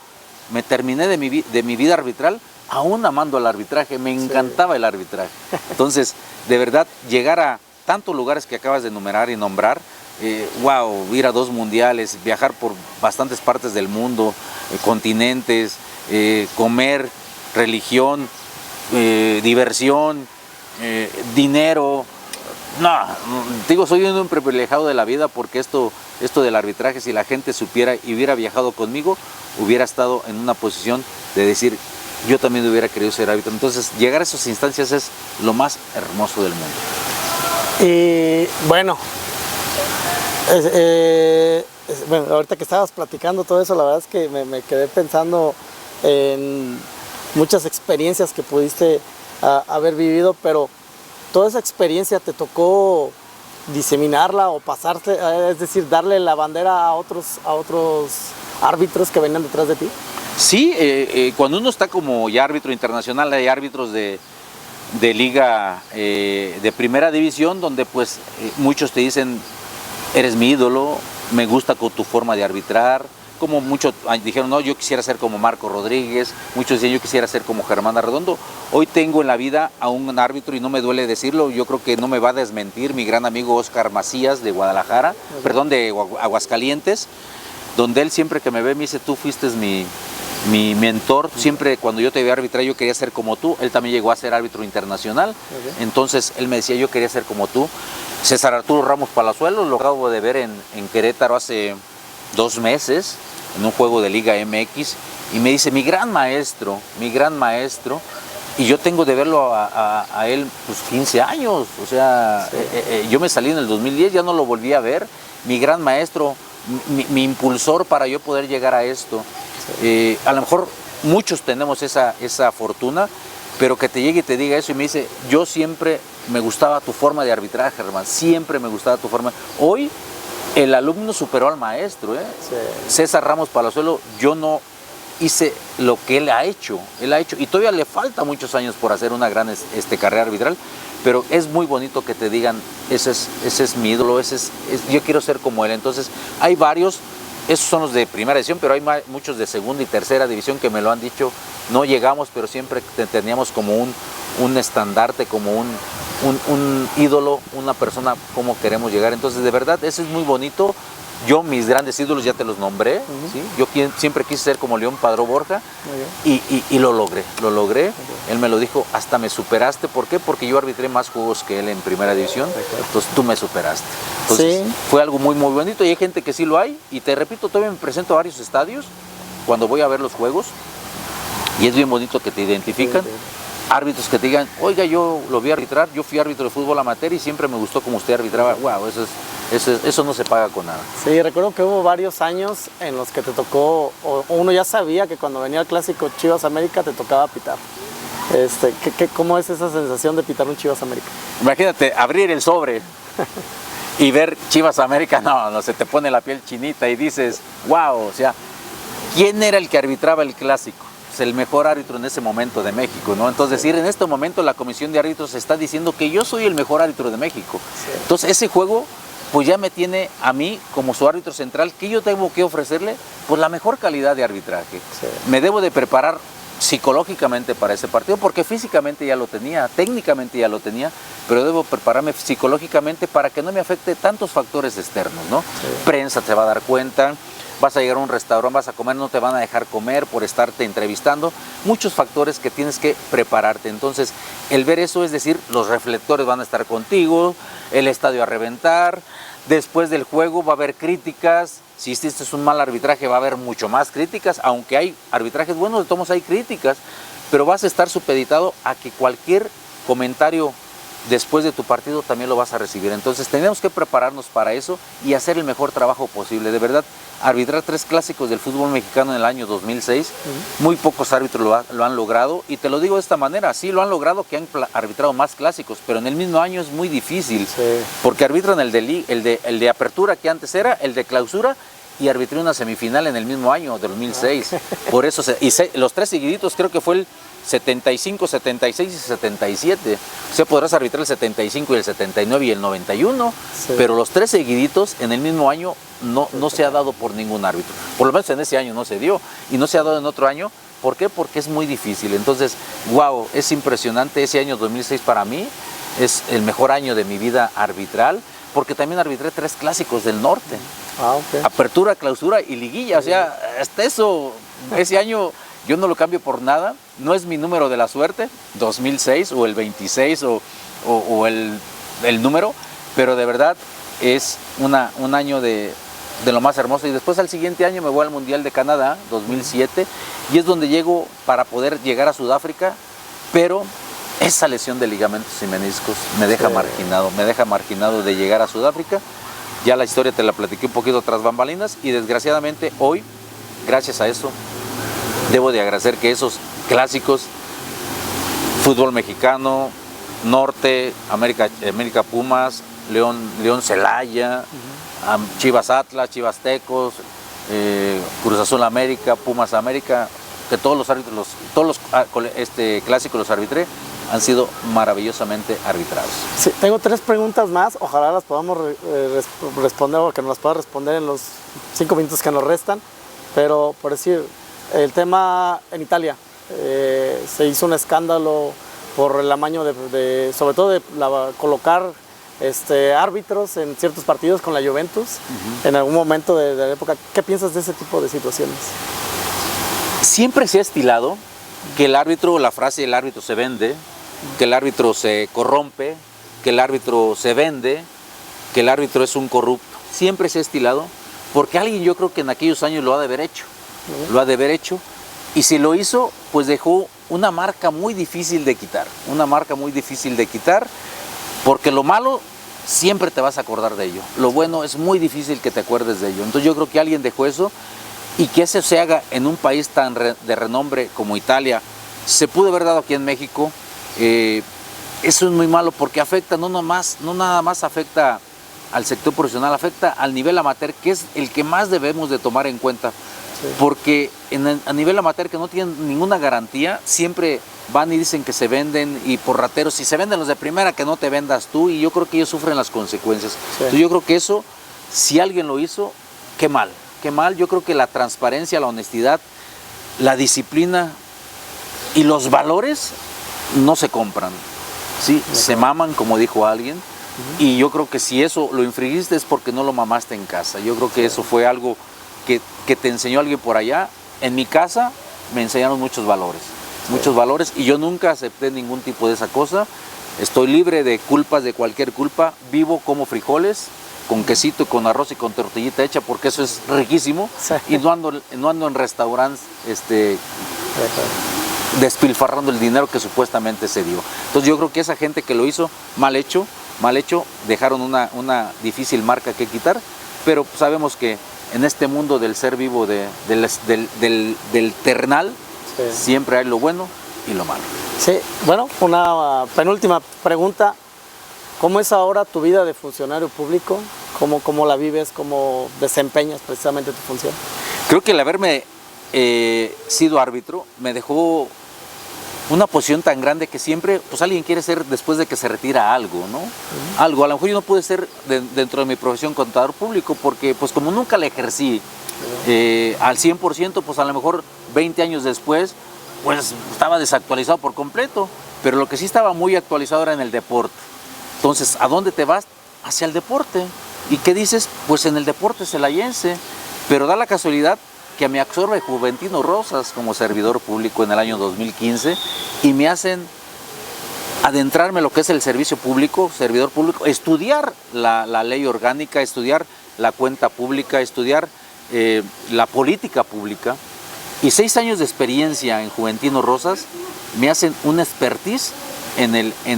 me terminé de mi vida arbitral aún amando al arbitraje, me encantaba el arbitraje. Entonces, de verdad, llegar a tantos lugares que acabas de enumerar y nombrar, wow, ir a 2 mundiales, viajar por bastantes partes del mundo, continentes, comer, religión, diversión, dinero. No, digo, soy un privilegiado de la vida porque esto del arbitraje, si la gente supiera y hubiera viajado conmigo, hubiera estado en una posición de decir, yo también hubiera querido ser árbitro. Entonces, llegar a esas instancias es lo más hermoso del mundo. Y bueno, bueno, ahorita que estabas platicando todo eso, la verdad es que me quedé pensando en muchas experiencias que pudiste haber vivido, pero toda esa experiencia te tocó diseminarla o pasarte, es decir, darle la bandera a otros árbitros que venían detrás de ti. Sí, cuando uno está como ya árbitro internacional, hay árbitros de liga de primera división donde pues muchos te dicen, eres mi ídolo, me gusta con tu forma de arbitrar, como muchos dijeron, no, yo quisiera ser como Marco Rodríguez, muchos decían, yo quisiera ser como Germán Arredondo. Hoy tengo en la vida a un árbitro, y no me duele decirlo, yo creo que no me va a desmentir, mi gran amigo Oscar Macías de Guadalajara, perdón, de Aguascalientes, donde él siempre que me ve me dice, tú fuiste mi mentor, siempre cuando yo te vi arbitrar yo quería ser como tú. Él también llegó a ser árbitro internacional, entonces él me decía, yo quería ser como tú. César Arturo Ramos Palazuelos, lo acabo de ver en Querétaro hace 2 meses, en un juego de Liga MX, y me dice, mi gran maestro, y yo tengo de verlo a él pues 15 años, o sea, yo me salí en el 2010, ya no lo volví a ver, mi gran maestro, mi impulsor para yo poder llegar a esto. A lo mejor muchos tenemos esa fortuna, pero que te llegue y te diga eso y me dice, yo siempre me gustaba tu forma de arbitrar, Germán, siempre me gustaba tu forma. Hoy el alumno superó al maestro, Sí. César Ramos Palazuelo, yo no hice lo que él ha hecho, y todavía le falta muchos años por hacer una gran carrera arbitral, pero es muy bonito que te digan, ese es mi ídolo, yo quiero ser como él. Entonces hay varios, esos son los de primera división, pero hay muchos de segunda y tercera división que me lo han dicho, no llegamos, pero siempre teníamos como un estandarte, como un ídolo, una persona, cómo queremos llegar. Entonces, de verdad, eso es muy bonito. Yo, mis grandes ídolos ya te los nombré, ¿sí? Yo siempre quise ser como León Padrón Borja, y lo logré. Él me lo dijo, hasta me superaste. ¿Por qué? Porque yo arbitré más juegos que él en primera división, entonces tú me superaste. Entonces, fue algo muy, muy bonito, y hay gente que sí lo hay, y te repito, todavía me presento a varios estadios cuando voy a ver los juegos, Y es bien bonito que te identifican. Árbitros que te digan, oiga, yo lo vi arbitrar, yo fui árbitro de fútbol amateur y siempre me gustó como usted arbitraba. Wow, eso no se paga con nada. Sí, recuerdo que hubo varios años en los que te tocó, o uno ya sabía que cuando venía el clásico Chivas América te tocaba pitar. ¿Cómo es esa sensación de pitar un Chivas América? Imagínate, abrir el sobre y ver Chivas América, no, se te pone la piel chinita y dices, wow, o sea, ¿quién era el que arbitraba el clásico? El mejor árbitro en ese momento de México, ¿no? Entonces, decir, en este momento la comisión de árbitros está diciendo que yo soy el mejor árbitro de México. Sí. Entonces, ese juego, pues ya me tiene a mí como su árbitro central, que yo tengo que ofrecerle, pues la mejor calidad de arbitraje. Sí. Me debo de preparar psicológicamente para ese partido, porque físicamente ya lo tenía, técnicamente ya lo tenía, pero debo prepararme psicológicamente para que no me afecte tantos factores externos, ¿no? Sí. Prensa te va a dar cuenta. Vas a llegar a un restaurante, vas a comer, no te van a dejar comer por estarte entrevistando. Muchos factores que tienes que prepararte. Entonces, el ver eso, es decir, los reflectores van a estar contigo, el estadio a reventar. Después del juego va a haber críticas. Si hiciste un mal arbitraje, va a haber mucho más críticas. Aunque hay arbitrajes buenos, de todos hay críticas. Pero vas a estar supeditado a que cualquier comentario después de tu partido también lo vas a recibir. Entonces tenemos que prepararnos para eso y hacer el mejor trabajo posible. De verdad, arbitrar 3 clásicos del fútbol mexicano en el año 2006, muy pocos árbitros lo han logrado, y te lo digo de esta manera, sí lo han logrado, que han arbitrado más clásicos, pero en el mismo año es muy difícil, porque arbitran el de apertura, que antes era el de clausura, y arbitré una semifinal en el mismo año, 2006. Por eso, los 3 seguiditos creo que fue el 75, 76 y 77. O sea, podrás arbitrar el 75 y el 79 y el 91, pero los 3 seguiditos en el mismo año no se ha dado por ningún árbitro. Por lo menos en ese año no se dio, y no se ha dado en otro año. ¿Por qué? Porque es muy difícil. Entonces, wow, es impresionante. Ese año 2006 para mí es el mejor año de mi vida arbitral, porque también arbitré 3 clásicos del norte. Apertura, clausura y liguilla. O sea, hasta eso, ese año yo no lo cambio por nada. No es mi número de la suerte, 2006 o el 26 o el número, pero de verdad es un año de lo más hermoso. Y después al siguiente año me voy al Mundial de Canadá, 2007, y es donde llego para poder llegar a Sudáfrica, pero esa lesión de ligamentos y meniscos me deja marginado de llegar a Sudáfrica. Ya la historia te la platiqué un poquito tras bambalinas, y desgraciadamente hoy, gracias a eso, debo de agradecer que esos clásicos, fútbol mexicano, Norte, América Pumas, León Celaya, Chivas Atlas, Chivas Tecos, Cruz Azul América, Pumas América, que todos los árbitros, clásicos los arbitré, han sido maravillosamente arbitrados. Sí, tengo 3 preguntas más, ojalá las podamos responder, o que nos las pueda responder en los 5 minutos que nos restan, pero por decir, el tema en Italia, se hizo un escándalo por el amaño sobre todo de colocar árbitros en ciertos partidos con la Juventus, en algún momento de la época. ¿Qué piensas de ese tipo de situaciones? Siempre se ha estilado que el árbitro, la frase "el árbitro se vende", que el árbitro se corrompe, que el árbitro se vende, que el árbitro es un corrupto. Siempre se ha estilado, porque alguien, yo creo que en aquellos años lo ha de haber hecho, y si lo hizo, pues dejó una marca muy difícil de quitar, porque lo malo siempre te vas a acordar de ello, lo bueno es muy difícil que te acuerdes de ello. Entonces yo creo que alguien dejó eso, y que eso se haga en un país tan de renombre como Italia. Se pudo haber dado aquí en México. Eso es muy malo, porque afecta no nada más afecta al sector profesional, afecta al nivel amateur, que es el que más debemos de tomar en cuenta. Porque a nivel amateur, que no tienen ninguna garantía, siempre van y dicen que se venden, y por rateros, si se venden los de primera, que no te vendas tú, y yo creo que ellos sufren las consecuencias. Entonces yo creo que eso, si alguien lo hizo, qué mal. Yo creo que la transparencia, la honestidad, la disciplina y los valores no se compran, ¿sí? Se maman, como dijo alguien, y yo creo que si eso lo infringiste es porque no lo mamaste en casa. Yo creo que eso fue algo que te enseñó alguien por allá. En mi casa me enseñaron muchos valores, y yo nunca acepté ningún tipo de esa cosa. Estoy libre de culpas, de cualquier culpa. Vivo como frijoles, con quesito, con arroz y con tortillita hecha, porque eso es riquísimo, y no ando en restaurantes despilfarrando el dinero que supuestamente se dio. Entonces yo creo que esa gente que lo hizo, mal hecho, dejaron una difícil marca que quitar, pero sabemos que en este mundo del ser vivo, del terrenal, sí, siempre hay lo bueno y lo malo. Sí, bueno, una penúltima pregunta. ¿Cómo es ahora tu vida de funcionario público? ¿Cómo la vives? ¿Cómo desempeñas precisamente tu función? Creo que el haberme sido árbitro me dejó una posición tan grande que siempre pues alguien quiere ser después de que se retira algo, ¿no? Algo. A lo mejor yo no pude ser dentro de mi profesión contador público porque pues como nunca la ejercí al 100%, pues a lo mejor 20 años después pues estaba desactualizado por completo, pero lo que sí estaba muy actualizado era en el deporte. Entonces, ¿a dónde te vas? Hacia el deporte. ¿Y qué dices? Pues en el deporte celayense. Pero da la casualidad que me absorbe Juventino Rosas como servidor público en el año 2015 y me hacen adentrarme en lo que es el servicio público, servidor público, estudiar la ley orgánica, estudiar la cuenta pública, estudiar la política pública. Y 6 años de experiencia en Juventino Rosas me hacen una expertise en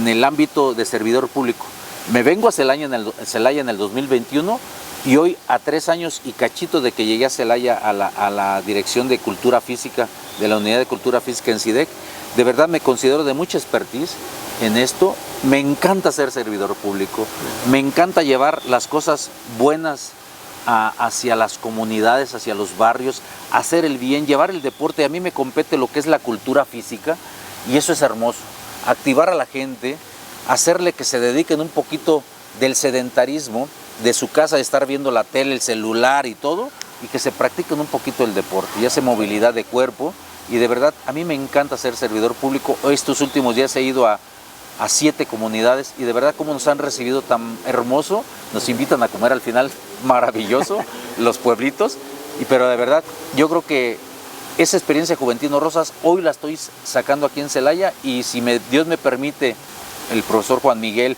el ámbito de servidor público. Me vengo a Celaya en el 2021 y hoy a 3 años y cachito de que llegué a Celaya a la Dirección de Cultura Física, de la Unidad de Cultura Física en CIDEC, de verdad me considero de mucha expertise en esto. Me encanta ser servidor público, me encanta llevar las cosas buenas hacia las comunidades, hacia los barrios, hacer el bien, llevar el deporte. A mí me compete lo que es la cultura física y eso es hermoso. Activar a la gente, hacerle que se dediquen un poquito del sedentarismo, de su casa, de estar viendo la tele, el celular y todo, y que se practiquen un poquito el deporte y hace movilidad de cuerpo. Y de verdad, a mí me encanta ser servidor público. Estos últimos días he ido a 7 comunidades y de verdad cómo nos han recibido tan hermoso, nos invitan a comer al final, maravilloso, los pueblitos, pero de verdad yo creo que esa experiencia de Juventino Rosas hoy la estoy sacando aquí en Celaya y si Dios me permite, el profesor Juan Miguel,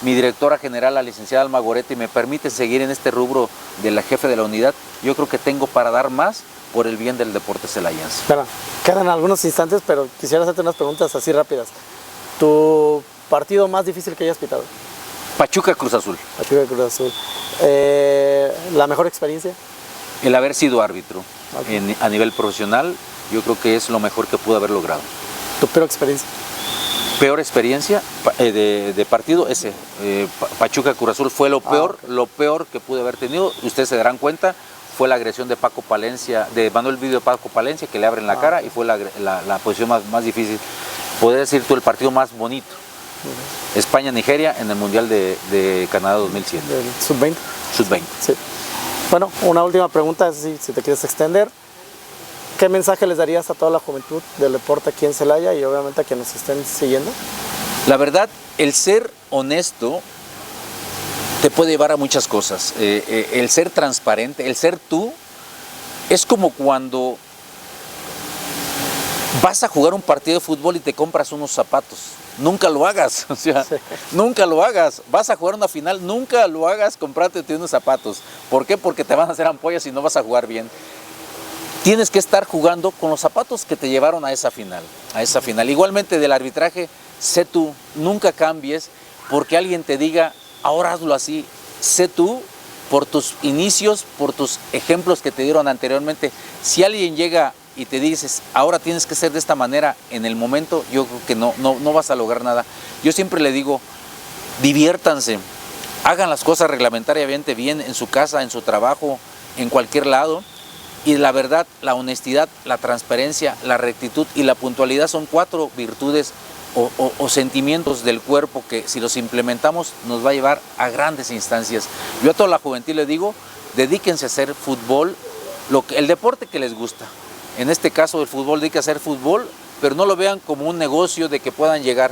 mi directora general, la licenciada Alma Goretti, me permite seguir en este rubro de la jefe de la unidad, yo creo que tengo para dar más por el bien del deporte celayense. Bueno, quedan algunos instantes, pero quisiera hacerte unas preguntas así rápidas. ¿Tu partido más difícil que hayas pitado? Pachuca Cruz Azul. Pachuca Cruz Azul. ¿La mejor experiencia? El haber sido árbitro. Okay. A nivel profesional, yo creo que es lo mejor que pude haber logrado. ¿Tu peor experiencia? Peor experiencia de partido, ese. Pachuca Cruz Azul fue lo peor, okay, lo peor que pude haber tenido. Ustedes se darán cuenta, fue la agresión de Paco Palencia, de Manuel Vido de Paco Palencia, que le abren la cara, y fue la posición más difícil. Podría decir tú el partido más bonito. España-Nigeria en el Mundial de Canadá 2007. ¿Sub-20? Sub-20. Sí. Bueno, una última pregunta, si te quieres extender. ¿Qué mensaje les darías a toda la juventud del deporte aquí en Celaya y obviamente a quienes nos estén siguiendo? La verdad, el ser honesto te puede llevar a muchas cosas. El ser transparente, el ser tú, es como cuando vas a jugar un partido de fútbol y te compras unos zapatos. Nunca lo hagas, o sea, sí, nunca lo hagas. Vas a jugar una final, nunca lo hagas, comprarte unos zapatos. ¿Por qué? Porque te van a hacer ampollas y no vas a jugar bien. Tienes que estar jugando con los zapatos que te llevaron a esa final. Igualmente del arbitraje, sé tú, nunca cambies porque alguien te diga, ahora hazlo así. Sé tú por tus inicios, por tus ejemplos que te dieron anteriormente. Si alguien llega y te dices, ahora tienes que ser de esta manera en el momento, yo creo que no vas a lograr nada. Yo siempre le digo, diviértanse, hagan las cosas reglamentariamente bien en su casa, en su trabajo, en cualquier lado. Y la verdad, la honestidad, la transparencia, la rectitud y la puntualidad son 4 virtudes o sentimientos del cuerpo que si los implementamos nos va a llevar a grandes instancias. Yo a toda la juventud les digo, dedíquense a hacer fútbol, el deporte que les gusta. En este caso el fútbol, dedica a hacer fútbol, pero no lo vean como un negocio de que puedan llegar,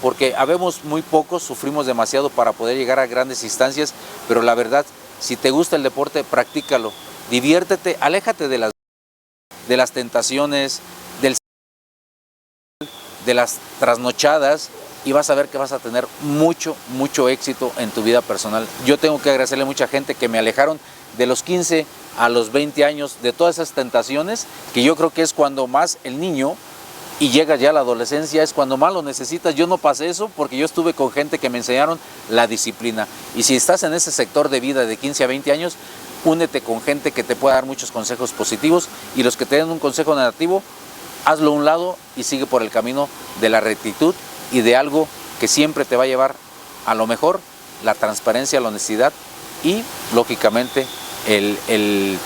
porque habemos muy pocos, sufrimos demasiado para poder llegar a grandes instancias, pero la verdad, si te gusta el deporte, practícalo, diviértete, aléjate de las tentaciones, de las trasnochadas y vas a ver que vas a tener mucho éxito en tu vida personal. Yo tengo que agradecerle a mucha gente que me alejaron de los 15 a los 20 años de todas esas tentaciones, que yo creo que es cuando más el niño y llegas ya a la adolescencia, es cuando más lo necesitas. Yo no pasé eso porque yo estuve con gente que me enseñaron la disciplina. Y si estás en ese sector de vida de 15 a 20 años, únete con gente que te pueda dar muchos consejos positivos, y los que te den un consejo negativo, hazlo a un lado y sigue por el camino de la rectitud y de algo que siempre te va a llevar a lo mejor, la transparencia, la honestidad y, lógicamente, el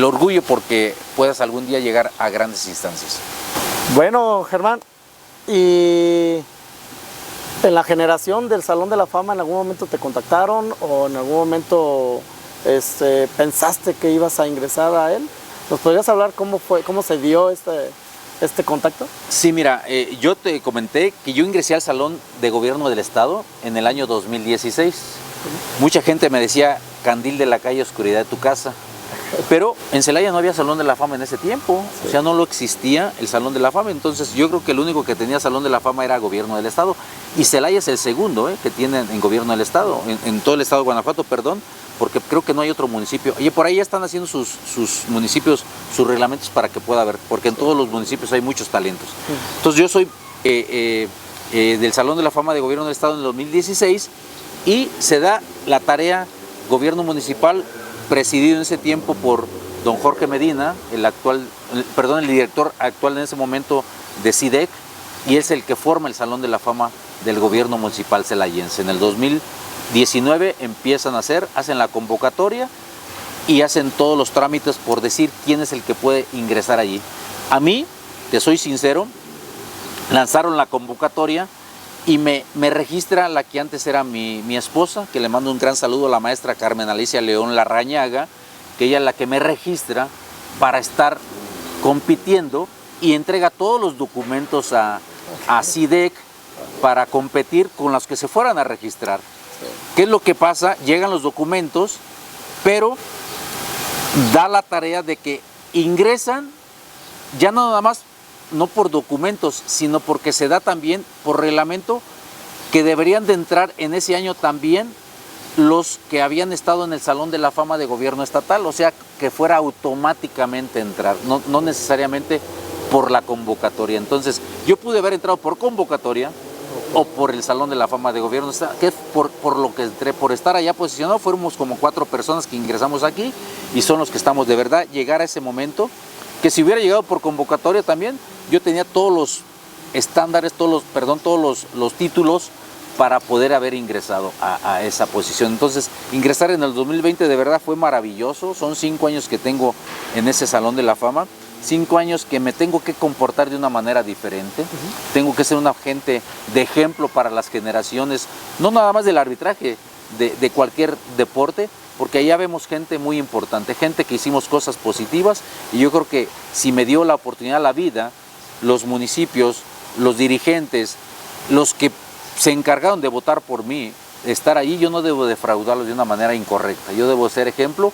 orgullo porque puedas algún día llegar a grandes instancias. Bueno, Germán, y en la generación del Salón de la Fama, ¿en algún momento te contactaron o en algún momento pensaste que ibas a ingresar a él? ¿Nos podrías hablar cómo se dio este contacto? Sí, mira, yo te comenté que yo ingresé al Salón de Gobierno del Estado en el año 2016. Mucha gente me decía, candil de la calle, oscuridad de tu casa. Pero en Celaya no había Salón de la Fama en ese tiempo, sí. O sea, no lo existía el Salón de la Fama. Entonces yo creo que el único que tenía Salón de la Fama era Gobierno del Estado. Y Celaya es el segundo que tiene en Gobierno del Estado, en todo el estado de Guanajuato, perdón, porque creo que no hay otro municipio. Y por ahí ya están haciendo sus municipios, sus reglamentos para que pueda haber, porque en todos los municipios hay muchos talentos. Sí. Entonces yo soy del Salón de la Fama de Gobierno del Estado en el 2016 y se da la tarea Gobierno Municipal, presidido en ese tiempo por don Jorge Medina, el director actual en ese momento de CIDEC, y es el que forma el Salón de la Fama del Gobierno Municipal celayense. En el 2019 empiezan a hacen la convocatoria y hacen todos los trámites por decir quién es el que puede ingresar allí. A mí, te soy sincero, lanzaron la convocatoria y me registra la que antes era mi esposa, que le mando un gran saludo a la maestra Carmen Alicia León Larrañaga, que ella es la que me registra para estar compitiendo y entrega todos los documentos a CIDEC para competir con los que se fueran a registrar. ¿Qué es lo que pasa? Llegan los documentos, pero da la tarea de que ingresan ya no nada más, no por documentos, sino porque se da también por reglamento que deberían de entrar en ese año también los que habían estado en el Salón de la Fama de Gobierno Estatal, o sea, que fuera automáticamente entrar, no necesariamente por la convocatoria. Entonces, yo pude haber entrado por convocatoria o por el Salón de la Fama de Gobierno Estatal, que por lo que entré, por estar allá posicionado, fuimos como 4 personas que ingresamos aquí y son los que estamos de verdad, llegar a ese momento, que si hubiera llegado por convocatoria también, yo tenía todos los estándares, todos los títulos para poder haber ingresado a esa posición. Entonces, ingresar en el 2020 de verdad fue maravilloso. Son 5 años que tengo en ese Salón de la Fama, 5 años que me tengo que comportar de una manera diferente. Tengo que ser un agente de ejemplo para las generaciones, no nada más del arbitraje, de cualquier deporte, porque allá vemos gente muy importante, gente que hicimos cosas positivas, y yo creo que si me dio la oportunidad la vida, los municipios, los dirigentes, los que se encargaron de votar por mí, de estar allí, yo no debo defraudarlos de una manera incorrecta. Yo debo ser ejemplo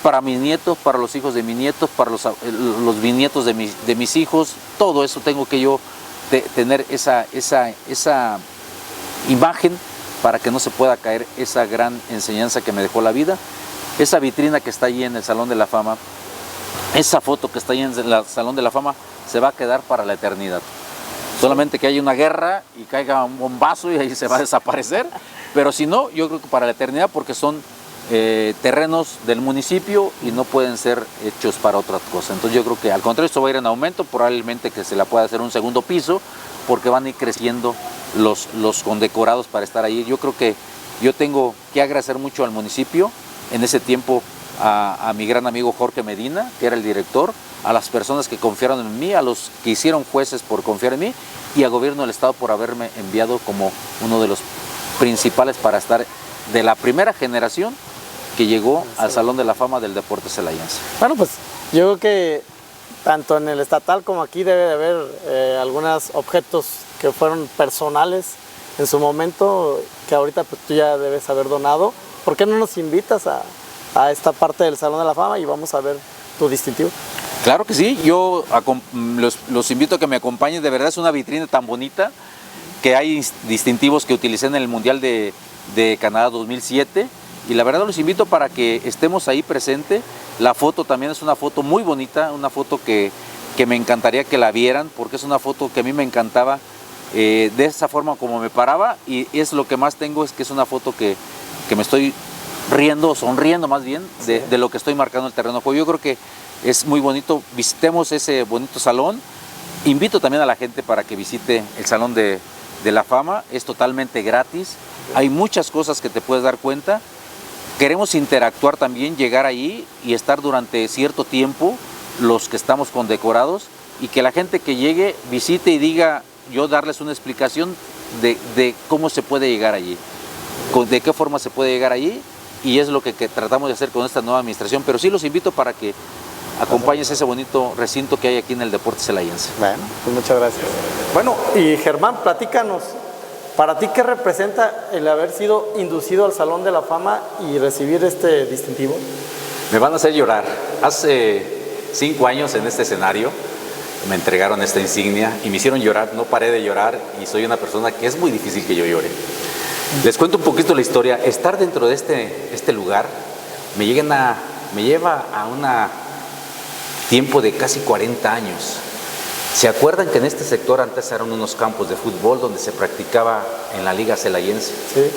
para mis nietos, para los hijos de mis nietos, para los bisnietos de mis hijos. Todo eso tengo que yo tener esa imagen para que no se pueda caer esa gran enseñanza que me dejó la vida. Esa vitrina que está allí en el Salón de la Fama, esa foto que está allí en el Salón de la Fama, se va a quedar para la eternidad. Solamente que haya una guerra y caiga un bombazo y ahí se va a desaparecer, pero si no, yo creo que para la eternidad, porque son terrenos del municipio y no pueden ser hechos para otra cosa. Entonces yo creo que al contrario, esto va a ir en aumento, probablemente que se la pueda hacer un segundo piso, porque van a ir creciendo los condecorados para estar ahí. Yo creo que yo tengo que agradecer mucho al municipio, en ese tiempo a mi gran amigo Jorge Medina, que era el director, a las personas que confiaron en mí, a los que hicieron jueces por confiar en mí, y al Gobierno del Estado por haberme enviado como uno de los principales para estar de la primera generación que llegó al Salón de la Fama del deporte celayense. Bueno, pues yo creo que tanto en el estatal como aquí debe de haber algunos objetos que fueron personales en su momento, que ahorita pues tú ya debes haber donado. ¿Por qué no nos invitas a esta parte del Salón de la Fama y vamos a ver tu distintivo? Claro que sí, yo los invito a que me acompañen. De verdad es una vitrina tan bonita, que hay distintivos que utilicé en el Mundial de Canadá 2007, y la verdad los invito para que estemos ahí presente. La foto también es una foto muy bonita, una foto que que me encantaría que la vieran, porque es una foto que a mí me encantaba, de esa forma como me paraba, y es lo que más tengo, es que es una foto que me estoy riendo, sonriendo más bien, de lo que estoy marcando el terreno de juego. Yo creo que es muy bonito, visitemos ese bonito salón. Invito también a la gente para que visite el Salón de la Fama, es totalmente gratis, hay muchas cosas que te puedes dar cuenta. Queremos interactuar también, llegar ahí y estar durante cierto tiempo, los que estamos condecorados, y que la gente que llegue visite y diga, yo darles una explicación de cómo se puede llegar allí, de qué forma se puede llegar allí, y es lo que tratamos de hacer con esta nueva administración. Pero sí los invito para que acompañes ese bonito recinto que hay aquí en el deporte celayense. Bueno, pues muchas gracias. Bueno, y Germán, platícanos, ¿para ti qué representa el haber sido inducido al Salón de la Fama y recibir este distintivo? Me van a hacer llorar. Hace 5 años en este escenario me entregaron esta insignia y me hicieron llorar, no paré de llorar, y soy una persona que es muy difícil que yo llore. Les cuento un poquito la historia. Estar dentro de este lugar me lleva a un tiempo de casi 40 años. ¿Se acuerdan que en este sector antes eran unos campos de fútbol donde se practicaba en la Liga Celayense? Sí.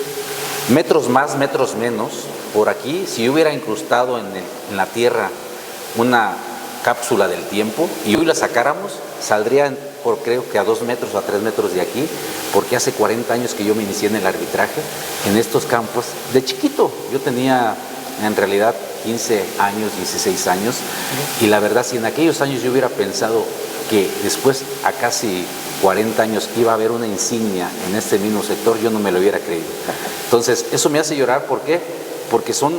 Metros más, metros menos, por aquí, si hubiera incrustado en la tierra una cápsula del tiempo y hoy la sacáramos, saldría por creo que a 2 metros o a 3 metros de aquí, porque hace 40 años que yo me inicié en el arbitraje en estos campos. De chiquito, yo tenía en realidad 15 años, 16 años, y la verdad, si en aquellos años yo hubiera pensado que después, a casi 40 años, iba a haber una insignia en este mismo sector, yo no me lo hubiera creído. Entonces, eso me hace llorar. ¿Por qué? Porque son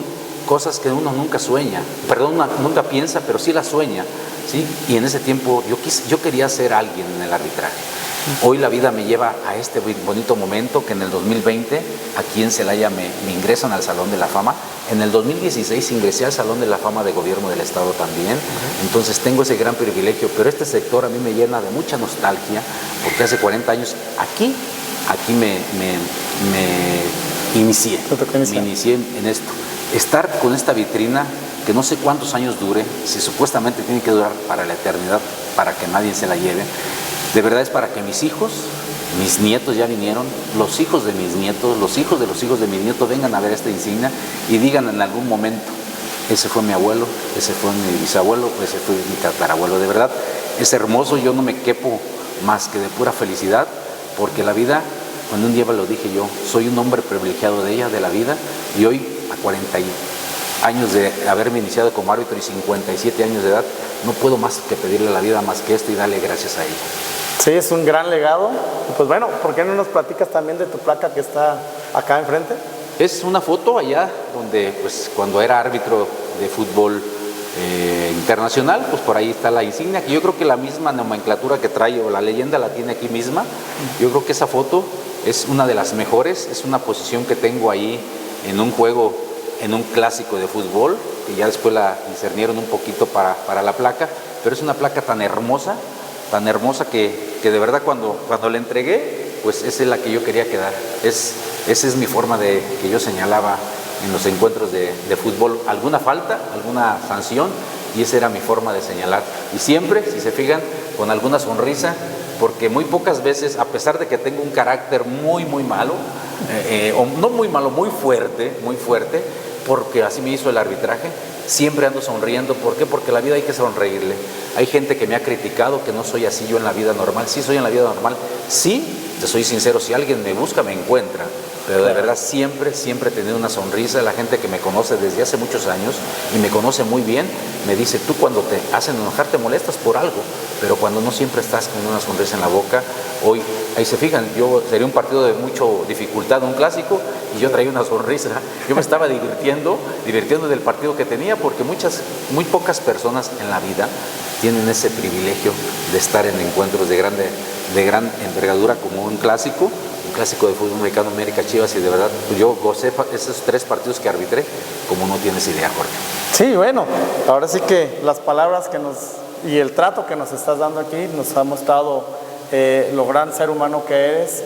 cosas que uno nunca sueña, perdón, nunca piensa, pero sí las sueña, ¿sí? Y en ese tiempo yo quería ser alguien en el arbitraje. Hoy la vida me lleva a este bonito momento, que en el 2020 aquí en Celaya me ingresan al Salón de la Fama. En el 2016 ingresé al Salón de la Fama de Gobierno del Estado también. Entonces tengo ese gran privilegio, pero este sector a mí me llena de mucha nostalgia, porque hace 40 años aquí me inicié en esto. Estar con esta vitrina, que no sé cuántos años dure, si supuestamente tiene que durar para la eternidad, para que nadie se la lleve. De verdad es para que mis hijos, mis nietos ya vinieron, los hijos de mis nietos, los hijos de mis nietos vengan a ver esta insignia y digan en algún momento, ese fue mi abuelo, ese fue mi bisabuelo, ese fue mi tatarabuelo. De verdad es hermoso, yo no me quepo más que de pura felicidad, porque la vida, cuando un día lo dije yo, soy un hombre privilegiado de ella, de la vida, y hoy a 40 años de haberme iniciado como árbitro y 57 años de edad, no puedo más que pedirle a la vida más que esto y darle gracias a ella. Sí, es un gran legado. Pues bueno, ¿por qué no nos platicas también de tu placa que está acá enfrente? Es una foto allá donde, pues, cuando era árbitro de fútbol internacional, pues por ahí está la insignia, que yo creo que la misma nomenclatura que trae o la leyenda la tiene aquí misma. Yo creo que esa foto es una de las mejores, es una posición que tengo ahí en un juego, en un clásico de fútbol, que ya después la discernieron un poquito para la placa, pero es una placa tan hermosa que de verdad cuando la entregué, pues esa es la que yo quería quedar. Esa es mi forma que yo señalaba en los encuentros de fútbol, alguna falta, alguna sanción, y esa era mi forma de señalar. Y siempre, si se fijan, con alguna sonrisa, porque muy pocas veces, a pesar de que tengo un carácter muy, muy malo, o no muy malo, muy fuerte, porque así me hizo el arbitraje, siempre ando sonriendo. ¿Por qué? Porque la vida hay que sonreírle. Hay gente que me ha criticado que no soy así yo en la vida normal. Sí soy en la vida normal, sí, te soy sincero, si alguien me busca me encuentra, pero de verdad siempre he tenido una sonrisa. La gente que me conoce desde hace muchos años y me conoce muy bien, me dice, tú cuando te hacen enojar te molestas por algo, pero cuando no siempre estás con una sonrisa en la boca. Hoy, ahí se fijan, yo sería un partido de mucha dificultad, un clásico, y yo traía una sonrisa. Yo me estaba divirtiendo del partido que tenía, porque muy pocas personas en la vida tienen ese privilegio de estar en encuentros de gran envergadura como un clásico de fútbol mexicano, América Chivas, y de verdad yo gocé esos 3 partidos que arbitré como no tienes idea, Jorge. Sí, bueno, ahora sí que las palabras y el trato que nos estás dando aquí nos ha mostrado lo gran ser humano que eres.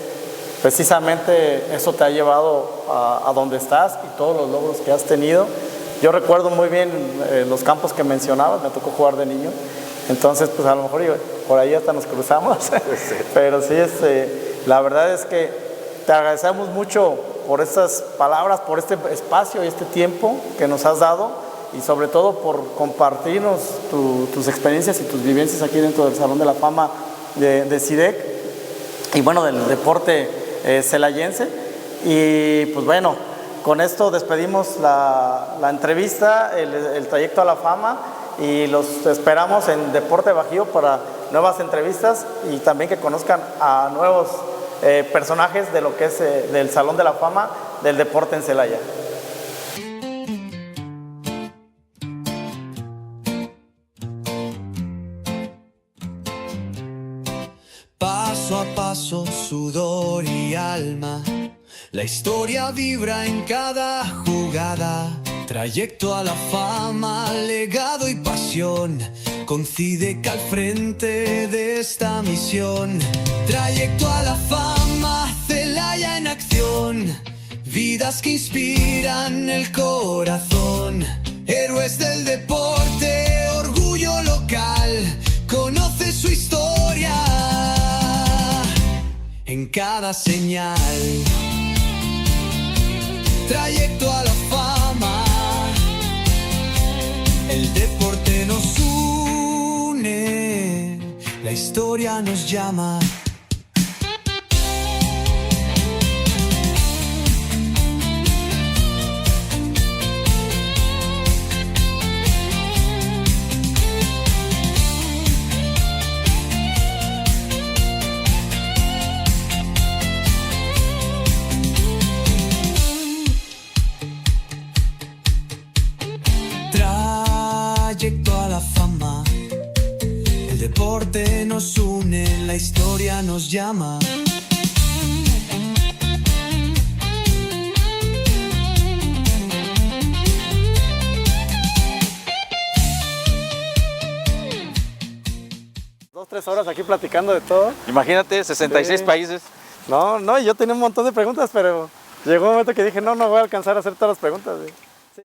Precisamente eso te ha llevado a donde estás y todos los logros que has tenido. Yo recuerdo muy bien los campos que mencionabas, me tocó jugar de niño, Entonces, pues a lo mejor por ahí hasta nos cruzamos. Pero sí, la verdad es que te agradecemos mucho por estas palabras, por este espacio y este tiempo que nos has dado, y sobre todo por compartirnos tus experiencias y tus vivencias aquí dentro del Salón de la Fama de CIDEC, y bueno, del deporte celayense. Y pues bueno, con esto despedimos la entrevista, el trayecto a la fama, y los esperamos en Deporte Bajío para nuevas entrevistas y también que conozcan a nuevos personajes de lo que es del Salón de la Fama del deporte en Celaya. Paso a paso, sudor y alma, la historia vibra en cada jugada. Trayecto a la fama, legado y pasión, con CIDEC al frente de esta misión. Trayecto a la fama, Celaya en acción, vidas que inspiran el corazón. Héroes del deporte, orgullo local, conoce su historia en cada señal. Trayecto a la fama, el deporte nos une, la historia nos llama. Trayecto a la fama, el deporte nos une, la historia nos llama. Dos, 3 horas aquí platicando de todo. Imagínate, 66 países. No, yo tenía un montón de preguntas, pero llegó un momento que dije, no voy a alcanzar a hacer todas las preguntas.